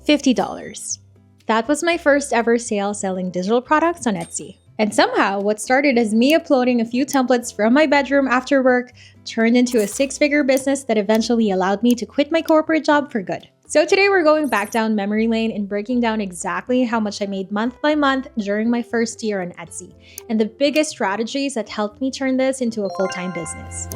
$50. That was my first ever sale selling digital products on Etsy. And somehow, what started as me uploading a few templates from my bedroom after work turned into a six-figure business that eventually allowed me to quit my corporate job for good. So today we're going back down memory lane and breaking down exactly how much I made month by month during my first year on Etsy, and the biggest strategies that helped me turn this into a full-time business.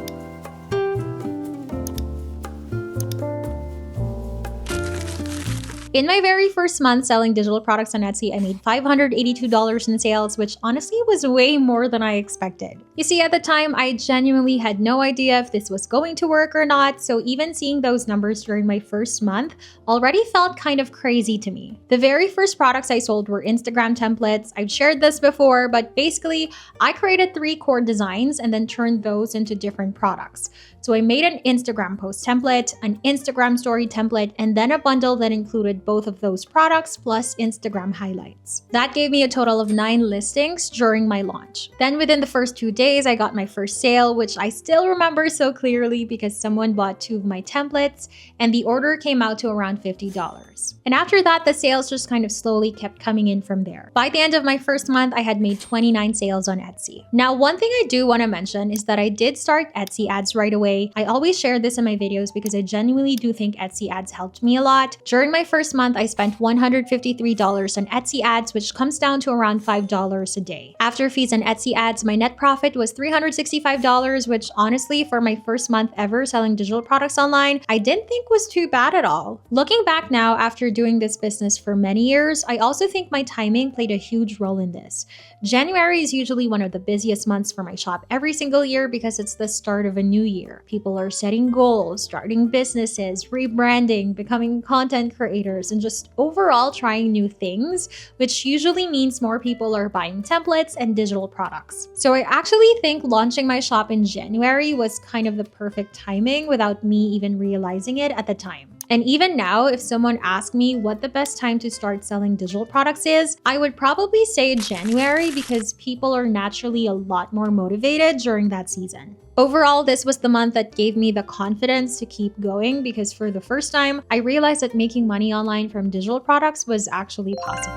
In my very first month selling digital products on Etsy, I made $582 in sales, which honestly was way more than I expected. You see, at the time, I genuinely had no idea if this was going to work or not, so even seeing those numbers during my first month already felt kind of crazy to me. The very first products I sold were Instagram templates. I've shared this before, but basically, I created 3 core designs and then turned those into different products. So I made an Instagram post template, an Instagram story template, and then a bundle that included both of those products plus Instagram highlights. That gave me a total of 9 listings during my launch. Then within the first 2 days, I got my first sale, which I still remember so clearly because someone bought 2 of my templates and the order came out to around $50. And after that, the sales just kind of slowly kept coming in from there. By the end of my first month, I had made 29 sales on Etsy. Now, one thing I do want to mention is that I did start Etsy ads right away. I always share this in my videos because I genuinely do think Etsy ads helped me a lot. During my first month, I spent $153 on Etsy ads, which comes down to around $5 a day. After fees and Etsy ads, my net profit was $365, which honestly, for my first month ever selling digital products online, I didn't think was too bad at all. Looking back now, after doing this business for many years, I also think my timing played a huge role in this. January is usually one of the busiest months for my shop every single year because it's the start of a new year. People are setting goals, starting businesses, rebranding, becoming content creators, and just overall trying new things, which usually means more people are buying templates and digital products. So I actually think launching my shop in January was kind of the perfect timing without me even realizing it at the time. And even now, if someone asked me what the best time to start selling digital products is, I would probably say January because people are naturally a lot more motivated during that season. Overall, this was the month that gave me the confidence to keep going because for the first time, I realized that making money online from digital products was actually possible.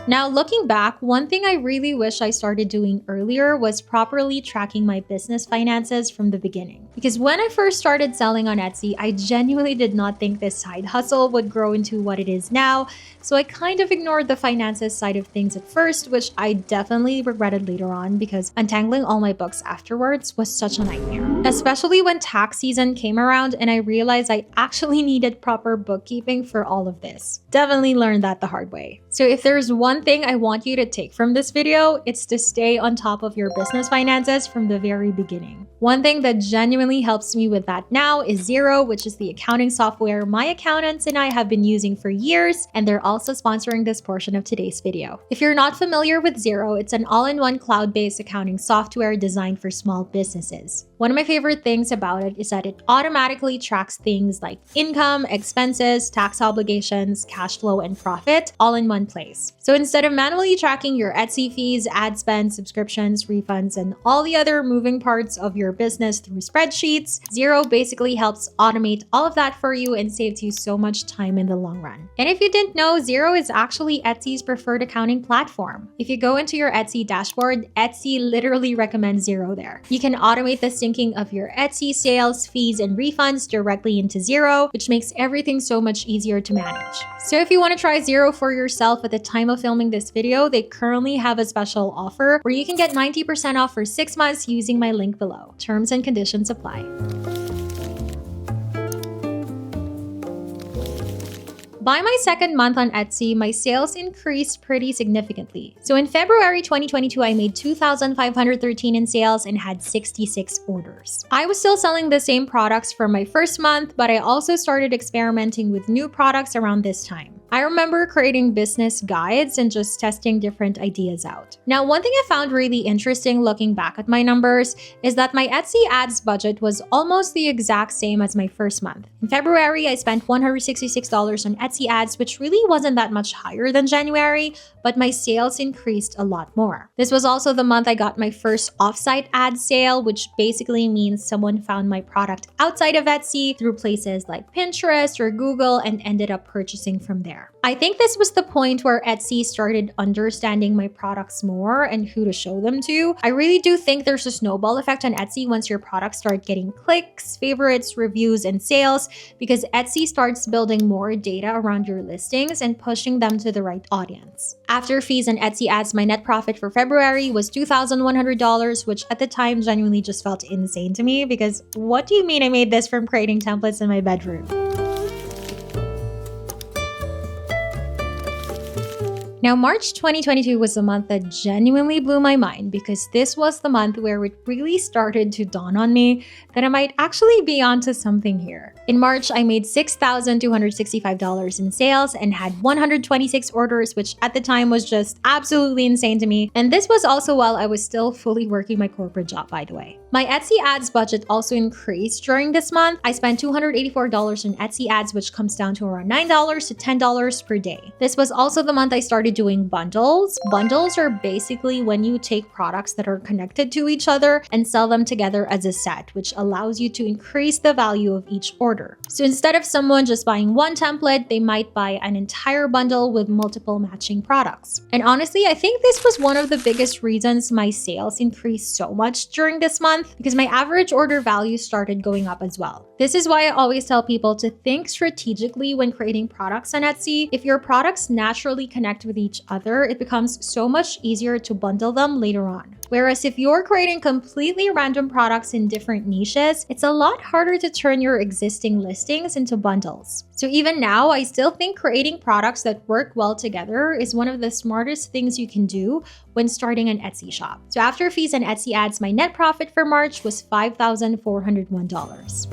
Now, looking back, one thing I really wish I started doing earlier was properly tracking my business finances from the beginning. Because when I first started selling on Etsy, I genuinely did not think this side hustle would grow into what it is now, so I kind of ignored the finances side of things at first, which I definitely regretted later on because untangling all my books afterwards was such a nightmare. Especially when tax season came around and I realized I actually needed proper bookkeeping for all of this. Definitely learned that the hard way. So if there's one thing I want you to take from this video, it's to stay on top of your business finances from the very beginning. One thing that genuinely helps me with that now is Xero, which is the accounting software my accountants and I have been using for years, and they're also sponsoring this portion of today's video. If you're not familiar with Xero, it's an all-in-one cloud-based accounting software designed for small businesses. One of my favorite things about it is that it automatically tracks things like income, expenses, tax obligations, cash flow, and profit all in one place. So instead of manually tracking your Etsy fees, ad spend, subscriptions, refunds, and all the other moving parts of your business through spreadsheets, Xero basically helps automate all of that for you and saves you so much time in the long run. And if you didn't know, Xero is actually Etsy's preferred accounting platform. If you go into your Etsy dashboard, Etsy literally recommends Xero there. You can automate the syncing of your Etsy sales, fees, and refunds directly into Xero, which makes everything so much easier to manage. So if you want to try Xero for yourself at the time of filming this video, they currently have a special offer where you can get 90% off for 6 months using my link below. Terms and conditions apply. By my second month on Etsy, my sales increased pretty significantly. So in February 2022, I made $2,513 in sales and had 66 orders. I was still selling the same products for my first month, but I also started experimenting with new products around this time. I remember creating business guides and just testing different ideas out. Now, one thing I found really interesting looking back at my numbers is that my Etsy ads budget was almost the exact same as my first month. In February, I spent $166 on Etsy ads, which really wasn't that much higher than January, but my sales increased a lot more. This was also the month I got my first offsite ad sale, which basically means someone found my product outside of Etsy through places like Pinterest or Google and ended up purchasing from there. I think this was the point where Etsy started understanding my products more and who to show them to. I really do think there's a snowball effect on Etsy once your products start getting clicks, favorites, reviews, and sales, because Etsy starts building more data around your listings and pushing them to the right audience. After fees and Etsy ads, my net profit for February was $2,100, which at the time genuinely just felt insane to me because what do you mean I made this from creating templates in my bedroom? Now, March 2022 was the month that genuinely blew my mind because this was the month where it really started to dawn on me that I might actually be onto something here. In March, I made $6,265 in sales and had 126 orders, which at the time was just absolutely insane to me. And this was also while I was still fully working my corporate job, by the way. My Etsy ads budget also increased during this month. I spent $284 in Etsy ads, which comes down to around $9 to $10 per day. This was also the month I started doing bundles. Bundles are basically when you take products that are connected to each other and sell them together as a set, which allows you to increase the value of each order. So instead of someone just buying one template, they might buy an entire bundle with multiple matching products. And honestly, I think this was one of the biggest reasons my sales increased so much during this month, because my average order value started going up as well. This is why I always tell people to think strategically when creating products on Etsy. If your products naturally connect with each other, it becomes so much easier to bundle them later on. Whereas if you're creating completely random products in different niches, it's a lot harder to turn your existing listings into bundles. So even now, I still think creating products that work well together is one of the smartest things you can do when starting an Etsy shop. So after fees and Etsy ads, my net profit for March was $5,401.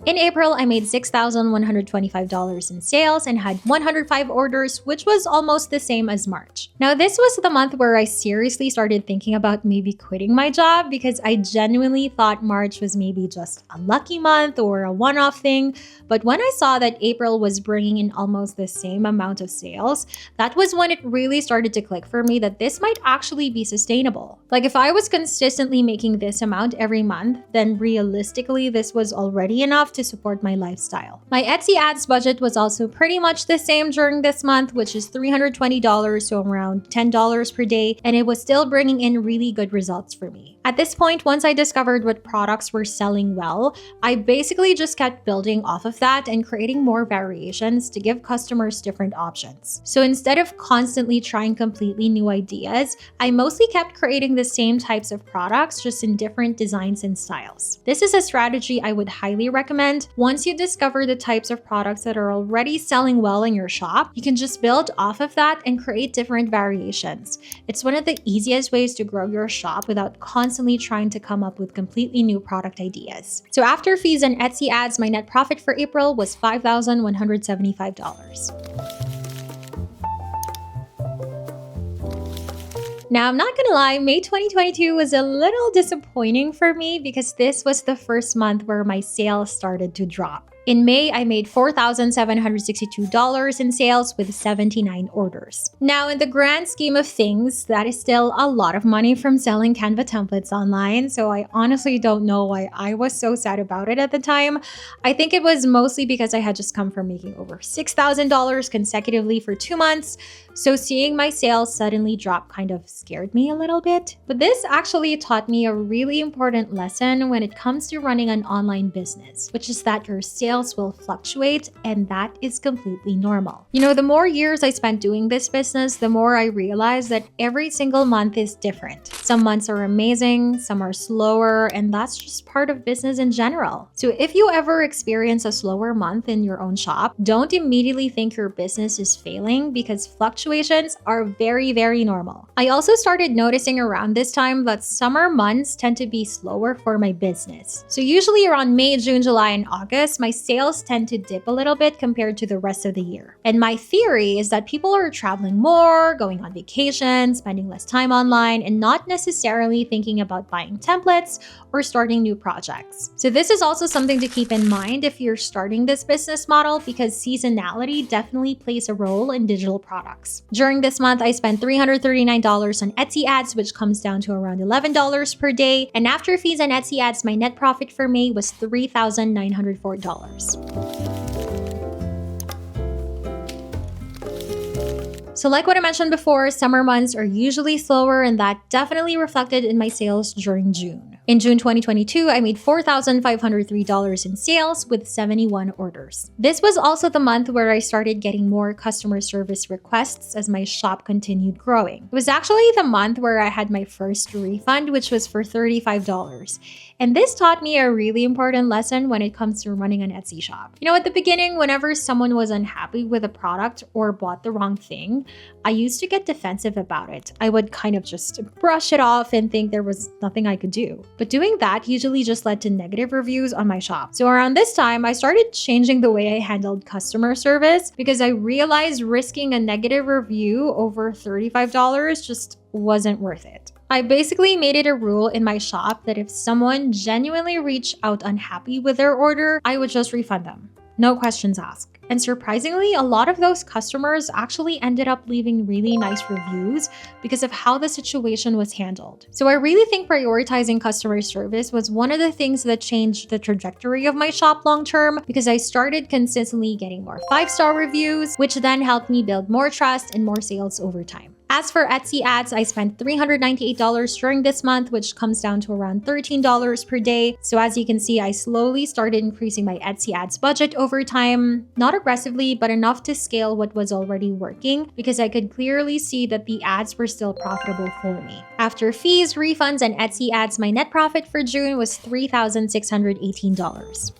In April, I made $6,125 in sales and had 105 orders, which was almost the same as March. Now, this was the month where I seriously started thinking about maybe quitting my job because I genuinely thought March was maybe just a lucky month or a one-off thing. But when I saw that April was bringing in almost the same amount of sales, that was when it really started to click for me that this might actually be sustainable. Like if I was consistently making this amount every month, then realistically, this was already enough to support my lifestyle. My Etsy ads budget was also pretty much the same during this month, which is $320, so around $10 per day, and it was still bringing in really good results for me. At this point, once I discovered what products were selling well, I basically just kept building off of that and creating more variations to give customers different options. So instead of constantly trying completely new ideas, I mostly kept creating the same types of products, just in different designs and styles. This is a strategy I would highly recommend. Once you discover the types of products that are already selling well in your shop, you can just build off of that and create different variations. It's one of the easiest ways to grow your shop without constantly trying to come up with completely new product ideas. So after fees and Etsy ads, my net profit for April was $5,175. Now, I'm not gonna lie, May 2022 was a little disappointing for me because this was the first month where my sales started to drop. In May, I made $4,762 in sales with 79 orders. Now, in the grand scheme of things, that is still a lot of money from selling Canva templates online, so I honestly don't know why I was so sad about it at the time. I think it was mostly because I had just come from making over $6,000 consecutively for 2 months, so seeing my sales suddenly drop kind of scared me a little bit. But this actually taught me a really important lesson when it comes to running an online business, which is that your sales will fluctuate, and that is completely normal. You know, the more years I spent doing this business, the more I realized that every single month is different. Some months are amazing, some are slower, and that's just part of business in general. So if you ever experience a slower month in your own shop, don't immediately think your business is failing because fluctuations fluctuations are very, very normal. I also started noticing around this time that summer months tend to be slower for my business. So usually around May, June, July, and August, my sales tend to dip a little bit compared to the rest of the year. And my theory is that people are traveling more, going on vacation, spending less time online, and not necessarily thinking about buying templates or starting new projects. So this is also something to keep in mind if you're starting this business model, because seasonality definitely plays a role in digital products. During this month, I spent $339 on Etsy ads, which comes down to around $11 per day. And after fees and Etsy ads, my net profit for May was $3,904. So like what I mentioned before, summer months are usually slower, and that definitely reflected in my sales during June. In June 2022, I made $4,503 in sales with 71 orders. This was also the month where I started getting more customer service requests as my shop continued growing. It was actually the month where I had my first refund, which was for $35. And this taught me a really important lesson when it comes to running an Etsy shop. You know, at the beginning, whenever someone was unhappy with a product or bought the wrong thing, I used to get defensive about it. I would kind of just brush it off and think there was nothing I could do. But doing that usually just led to negative reviews on my shop. So around this time, I started changing the way I handled customer service because I realized risking a negative review over $35 just wasn't worth it. I basically made it a rule in my shop that if someone genuinely reached out unhappy with their order, I would just refund them. No questions asked. And surprisingly, a lot of those customers actually ended up leaving really nice reviews because of how the situation was handled. So I really think prioritizing customer service was one of the things that changed the trajectory of my shop long term, because I started consistently getting more 5-star reviews, which then helped me build more trust and more sales over time. As for Etsy ads, I spent $398 during this month, which comes down to around $13 per day. So as you can see, I slowly started increasing my Etsy ads budget over time, not aggressively, but enough to scale what was already working, because I could clearly see that the ads were still profitable for me. After fees, refunds, and Etsy ads, my net profit for June was $3,618.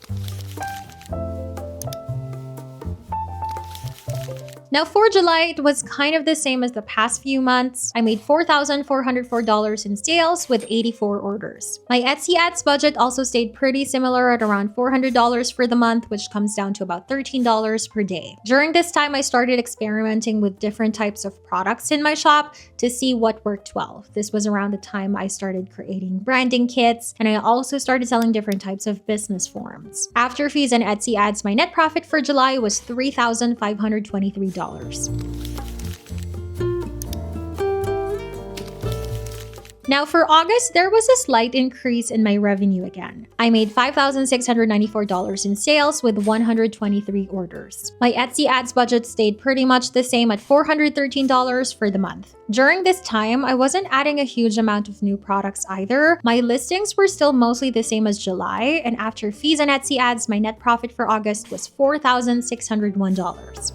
Now for July, it was kind of the same as the past few months. I made $4,404 in sales with 84 orders. My Etsy ads budget also stayed pretty similar at around $400 for the month, which comes down to about $13 per day. During this time, I started experimenting with different types of products in my shop to see what worked well. This was around the time I started creating branding kits, and I also started selling different types of business forms. After fees and Etsy ads, my net profit for July was $3,523. Now for August, there was a slight increase in my revenue again. I made $5,694 in sales with 123 orders. My Etsy ads budget stayed pretty much the same at $413 for the month. During this time, I wasn't adding a huge amount of new products either. My listings were still mostly the same as July, and after fees and Etsy ads, my net profit for August was $4,601.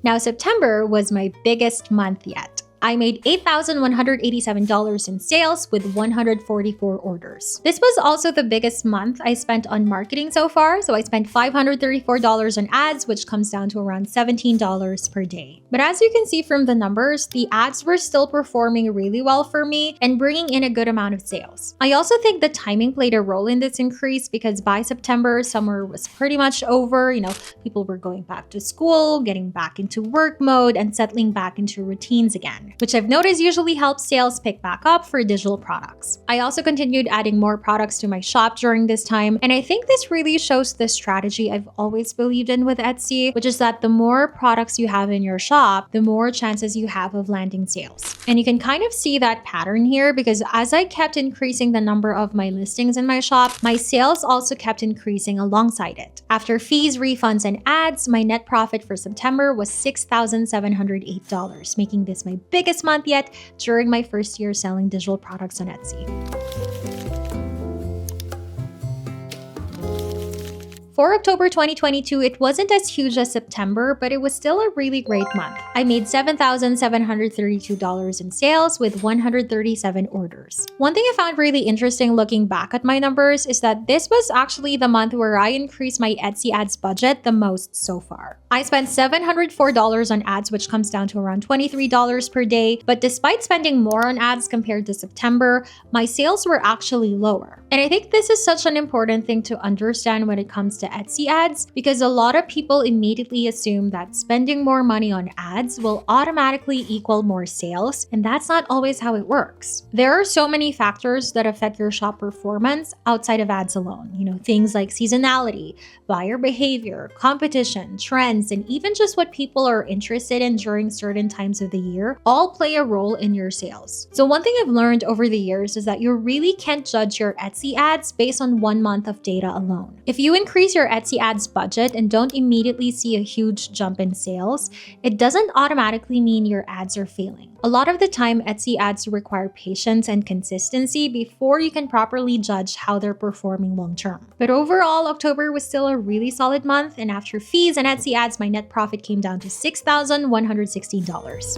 Now, September was my biggest month yet. I made $8,187 in sales with 144 orders. This was also the biggest month I spent on marketing so far, so I spent $534 on ads, which comes down to around $17 per day. But as you can see from the numbers, the ads were still performing really well for me and bringing in a good amount of sales. I also think the timing played a role in this increase, because by September, summer was pretty much over. People were going back to school, getting back into work mode, and settling back into routines again, which I've noticed usually helps sales pick back up for digital products. I also continued adding more products to my shop during this time, and I think this really shows the strategy I've always believed in with Etsy, which is that the more products you have in your shop, the more chances you have of landing sales. And you can kind of see that pattern here, because as I kept increasing the number of my listings in my shop, my sales also kept increasing alongside it. After fees, refunds, and ads, my net profit for September was $6,708, making this my biggest month yet during my first year selling digital products on Etsy. For October 2022, it wasn't as huge as September, but it was still a really great month. I made $7,732 in sales with 137 orders. One thing I found really interesting looking back at my numbers is that this was actually the month where I increased my Etsy ads budget the most so far. I spent $704 on ads, which comes down to around $23 per day, but despite spending more on ads compared to September, my sales were actually lower. And I think this is such an important thing to understand when it comes to Etsy ads, because a lot of people immediately assume that spending more money on ads will automatically equal more sales, and that's not always how it works. There are so many factors that affect your shop performance outside of ads alone. Things like seasonality, buyer behavior, competition, trends, and even just what people are interested in during certain times of the year all play a role in your sales. So one thing I've learned over the years is that you really can't judge your Etsy ads based on 1 month of data alone. If you increase your Etsy ads budget and don't immediately see a huge jump in sales, it doesn't automatically mean your ads are failing. A lot of the time, Etsy ads require patience and consistency before you can properly judge how they're performing long term. But overall, October was still a really solid month, and after fees and Etsy ads, my net profit came down to $6,116.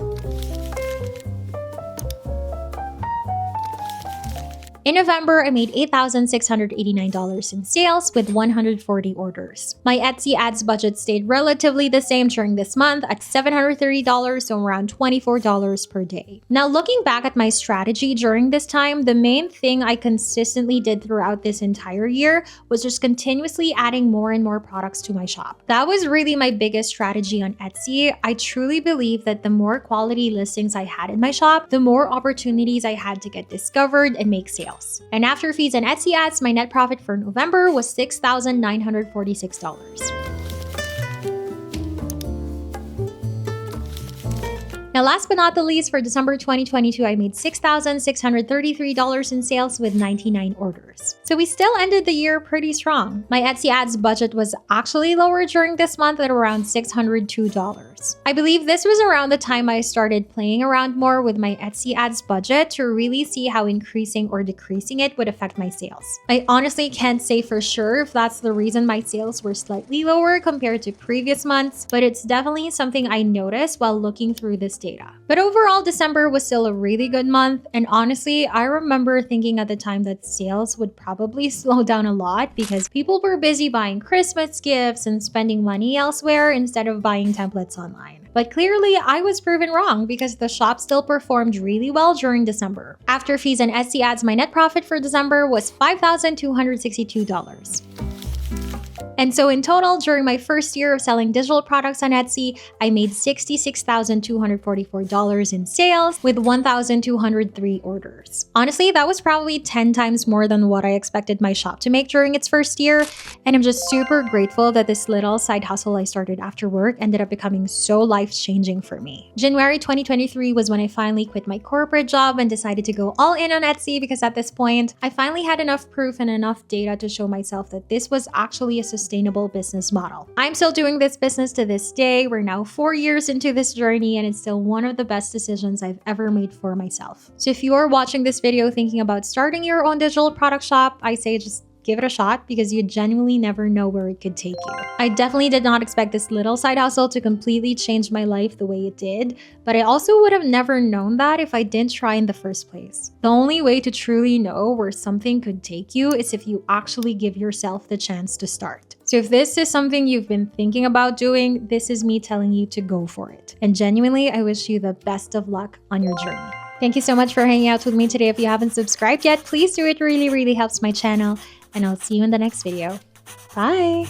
In November, I made $8,689 in sales with 140 orders. My Etsy ads budget stayed relatively the same during this month at $730, so around $24 per day. Now, looking back at my strategy during this time, the main thing I consistently did throughout this entire year was just continuously adding more and more products to my shop. That was really my biggest strategy on Etsy. I truly believe that the more quality listings I had in my shop, the more opportunities I had to get discovered and make sales. And after fees and Etsy ads, my net profit for November was $6,946. Now, last but not the least, for December 2022, I made $6,633 in sales with 99 orders. So we still ended the year pretty strong. My Etsy ads budget was actually lower during this month at around $602. I believe this was around the time I started playing around more with my Etsy ads budget to really see how increasing or decreasing it would affect my sales. I honestly can't say for sure if that's the reason my sales were slightly lower compared to previous months, but it's definitely something I noticed while looking through this data. But overall, December was still a really good month, and honestly, I remember thinking at the time that sales would probably slow down a lot because people were busy buying Christmas gifts and spending money elsewhere instead of buying templates online. But clearly, I was proven wrong because the shop still performed really well during December. After fees and Etsy ads, my net profit for December was $5,262. And so in total, during my first year of selling digital products on Etsy, I made $66,244 in sales with 1,203 orders. Honestly, that was probably 10 times more than what I expected my shop to make during its first year, and I'm just super grateful that this little side hustle I started after work ended up becoming so life-changing for me. January 2023 was when I finally quit my corporate job and decided to go all in on Etsy because at this point, I finally had enough proof and enough data to show myself that this was actually a sustainable business model. I'm still doing this business to this day. We're now 4 years into this journey, and it's still one of the best decisions I've ever made for myself. So if you're watching this video thinking about starting your own digital product shop, I say just give it a shot because you genuinely never know where it could take you. I definitely did not expect this little side hustle to completely change my life the way it did, but I also would have never known that if I didn't try in the first place. The only way to truly know where something could take you is if you actually give yourself the chance to start. So if this is something you've been thinking about doing, this is me telling you to go for it. And genuinely, I wish you the best of luck on your journey. Thank you so much for hanging out with me today. If you haven't subscribed yet, please do. It really, really helps my channel. And I'll see you in the next video. Bye!